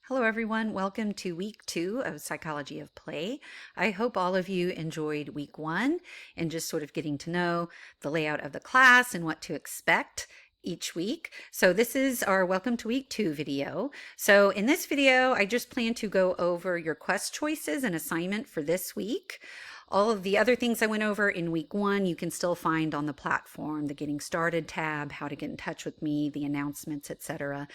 Hello, everyone. Welcome to week 2 of Psychology of Play. I hope all of you enjoyed week 1 and just sort of getting to know the layout of the class and what to expect each week. So this is our Welcome to Week 2 video. So in this video, I just plan to go over your quest choices and assignment for this week. All of the other things I went over in week 1, you can still find on the platform, the Getting Started tab, how to get in touch with me, the announcements, etc.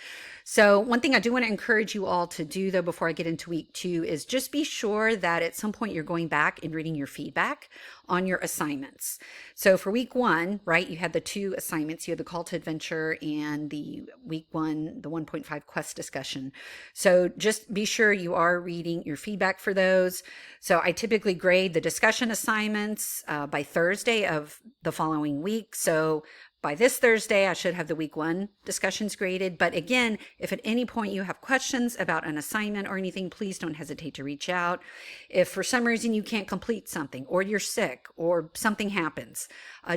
So one thing I do want to encourage you all to do, though, before I get into week 2 is just be sure that at some point you're going back and reading your feedback on your assignments. So for week 1, right, you had the 2 assignments. You had the Call to Adventure and the week 1, the 1.5 quest discussion. So just be sure you are reading your feedback for those. So I typically grade the discussion assignments by Thursday of the following week. So by this Thursday, I should have the week 1 discussions graded. But again, if at any point you have questions about an assignment or anything, please don't hesitate to reach out. If for some reason you can't complete something, or you're sick, or something happens,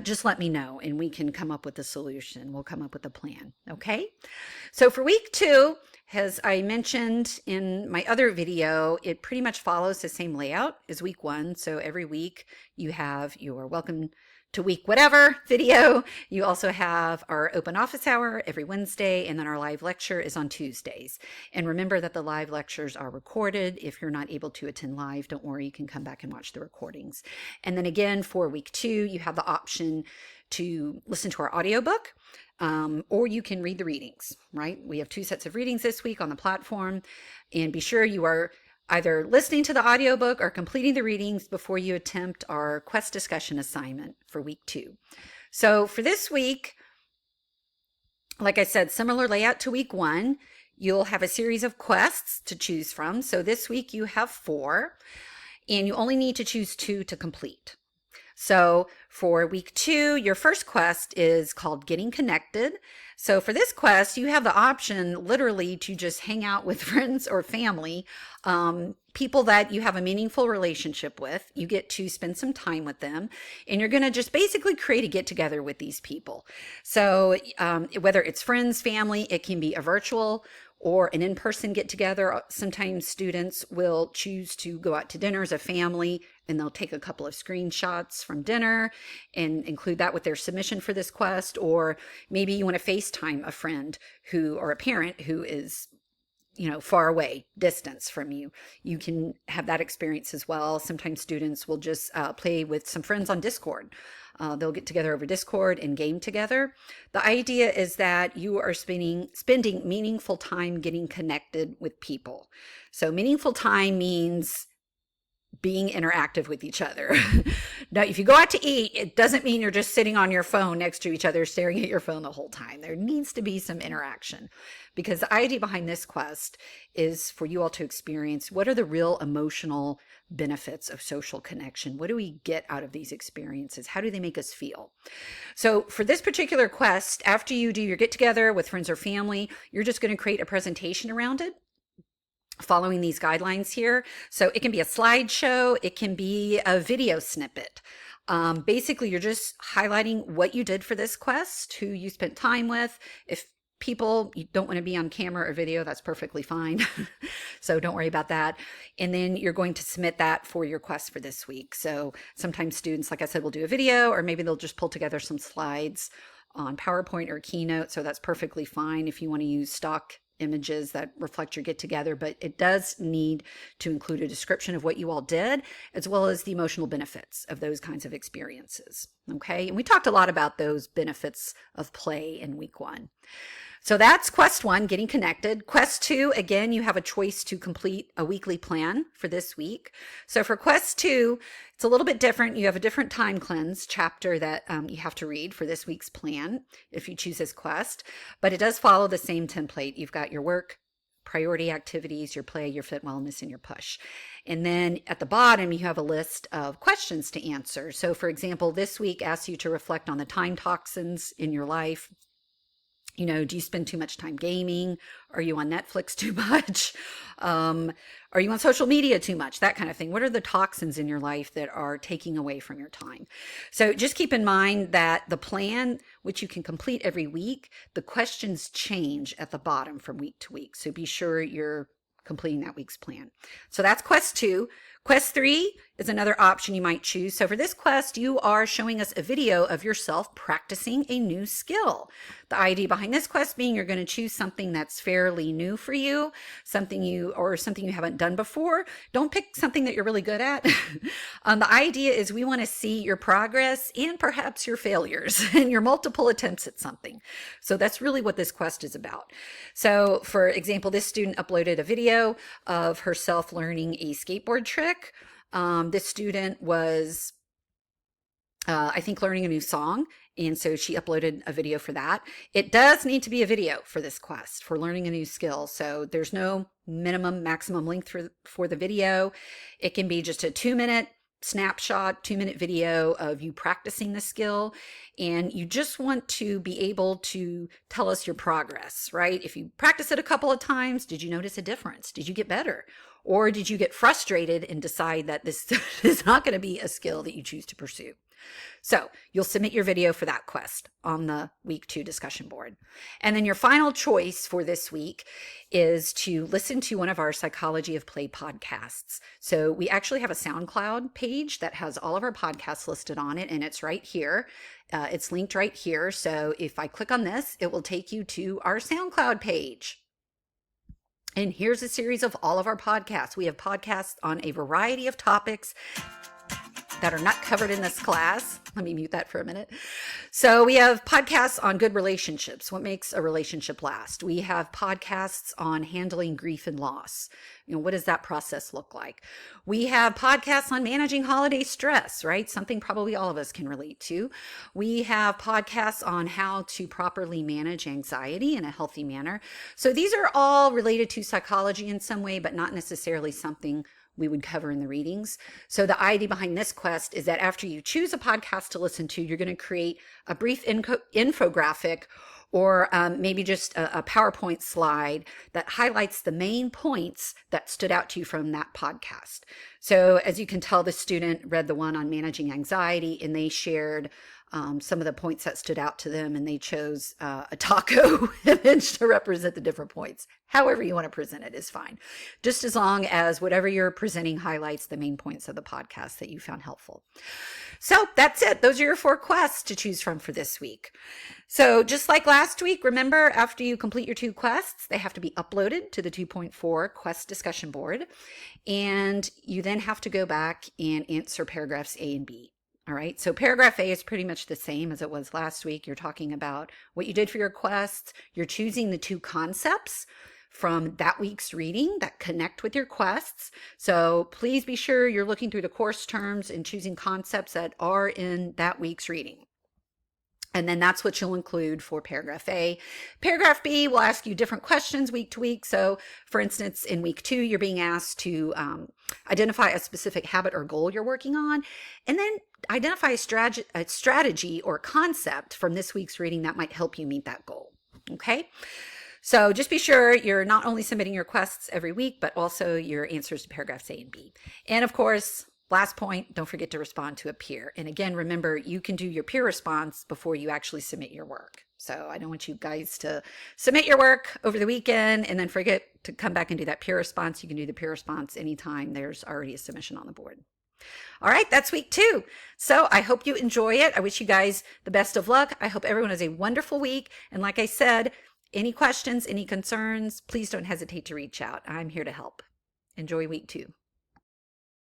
just let me know and we can come up with a solution. We'll come up with a plan, okay? So for week 2, as I mentioned in my other video, it pretty much follows the same layout as week 1. So every week you have your Welcome to Week Whatever video. You also have our open office hour every Wednesday, and then our live lecture is on Tuesdays. And remember that the live lectures are recorded. If you're not able to attend live, don't worry, you can come back and watch the recordings. And then again, for week 2, you have the option to listen to our audiobook. Or you can read the readings, right? We have 2 sets of readings this week on the platform, and be sure you are either listening to the audiobook or completing the readings before you attempt our quest discussion assignment for week 2. So for this week, like I said, similar layout to week 1. You'll have a series of quests to choose from. So this week you have 4, and you only need to choose 2 to complete. So for week 2, your first quest is called Getting Connected. So for this quest, you have the option literally to just hang out with friends or family, people that you have a meaningful relationship with. You get to spend some time with them, and you're going to just basically create a get together with these people. So whether it's friends, family, it can be a virtual or an in-person get together. Sometimes students will choose to go out to dinner as a family, and they'll take a couple of screenshots from dinner and include that with their submission for this quest. Or maybe you want to FaceTime a friend or a parent who is far away, distance from you. You can have that experience as well. Sometimes students will just play with some friends on Discord. They'll get together over Discord and game together. The idea is that you are spending meaningful time getting connected with people. So meaningful time means being interactive with each other. Now, if you go out to eat, it doesn't mean you're just sitting on your phone next to each other, staring at your phone the whole time. There needs to be some interaction, because the idea behind this quest is for you all to experience what are the real emotional benefits of social connection. What do we get out of these experiences? How do they make us feel? So for this particular quest, after you do your get together with friends or family, you're just going to create a presentation around it, following these guidelines here. So it can be a slideshow, it can be a video snippet. Basically, you're just highlighting what you did for this quest, who you spent time with. If people you don't want to be on camera or video, that's perfectly fine. So don't worry about that. And then you're going to submit that for your quest for this week. So sometimes students, like I said, will do a video, or maybe they'll just pull together some slides on PowerPoint or Keynote. So that's perfectly fine if you want to use stock images that reflect your get together, but it does need to include a description of what you all did, as well as the emotional benefits of those kinds of experiences. Okay. And we talked a lot about those benefits of play in week 1. So that's quest 1, getting connected. Quest 2, again, you have a choice to complete a weekly plan for this week. So for quest 2, it's a little bit different. You have a different time cleanse chapter that you have to read for this week's plan if you choose this quest, but it does follow the same template. You've got your work, priority activities, your play, your fit wellness, and your push. And then at the bottom, you have a list of questions to answer. So for example, this week asks you to reflect on the time toxins in your life. Do you spend too much time gaming? Are you on Netflix too much? Are you on social media too much? That kind of thing. What are the toxins in your life that are taking away from your time? So just keep in mind that the plan, which you can complete every week, the questions change at the bottom from week to week. So be sure you're completing that week's plan. So that's quest 2. Quest 3 is another option you might choose. So for this quest, you are showing us a video of yourself practicing a new skill. The idea behind this quest being you're going to choose something that's fairly new for you, something you haven't done before. Don't pick something that you're really good at. The idea is we want to see your progress and perhaps your failures and your multiple attempts at something. So that's really what this quest is about. So for example, this student uploaded a video of herself learning a skateboard trick. This student was, I think, learning a new song, and so she uploaded a video for that. It does need to be a video for this quest, for learning a new skill, so there's no maximum length for the video. It can be just a 2-minute snapshot, 2-minute video of you practicing the skill, and you just want to be able to tell us your progress, right? If you practice it a couple of times, did you notice a difference? Did you get better? Or did you get frustrated and decide that this is not going to be a skill that you choose to pursue? So you'll submit your video for that quest on the week 2 discussion board. And then your final choice for this week is to listen to one of our Psychology of Play podcasts. So we actually have a SoundCloud page that has all of our podcasts listed on it, and it's right here. It's linked right here. So if I click on this, it will take you to our SoundCloud page. And here's a series of all of our podcasts. We have podcasts on a variety of topics that are not covered in this class. Let me mute that for a minute. So we have podcasts on good relationships, what makes a relationship last. We have podcasts on handling grief and loss. What does that process look like? We have podcasts on managing holiday stress, right? Something probably all of us can relate to. We have podcasts on how to properly manage anxiety in a healthy manner. So these are all related to psychology in some way, but not necessarily something we would cover in the readings. So the idea behind this quest is that after you choose a podcast to listen to, you're going to create a brief infographic or maybe just a PowerPoint slide that highlights the main points that stood out to you from that podcast. So as you can tell, the student read the one on managing anxiety, and they shared some of the points that stood out to them, and they chose a taco image to represent the different points. However you want to present it is fine, just as long as whatever you're presenting highlights the main points of the podcast that you found helpful. So that's it. Those are your 4 quests to choose from for this week. So just like last week, remember, after you complete your 2 quests, they have to be uploaded to the 2.4 quest discussion board, and you then have to go back and answer paragraphs A and B. All right, so paragraph A is pretty much the same as it was last week. You're talking about what you did for your quests. You're choosing the 2 concepts from that week's reading that connect with your quests. So please be sure you're looking through the course terms and choosing concepts that are in that week's reading. And then that's what you'll include for paragraph A. Paragraph B will ask you different questions week to week. So for instance, in week 2, you're being asked to identify a specific habit or goal you're working on, and then identify a strategy or concept from this week's reading that might help you meet that goal. Okay? So just be sure you're not only submitting your quests every week, but also your answers to paragraphs A and B. And of course, last point, don't forget to respond to a peer. And again, remember, you can do your peer response before you actually submit your work. So I don't want you guys to submit your work over the weekend and then forget to come back and do that peer response. You can do the peer response anytime there's already a submission on the board. All right, that's week 2. So I hope you enjoy it. I wish you guys the best of luck. I hope everyone has a wonderful week. And like I said, any questions, any concerns, please don't hesitate to reach out. I'm here to help. Enjoy week 2.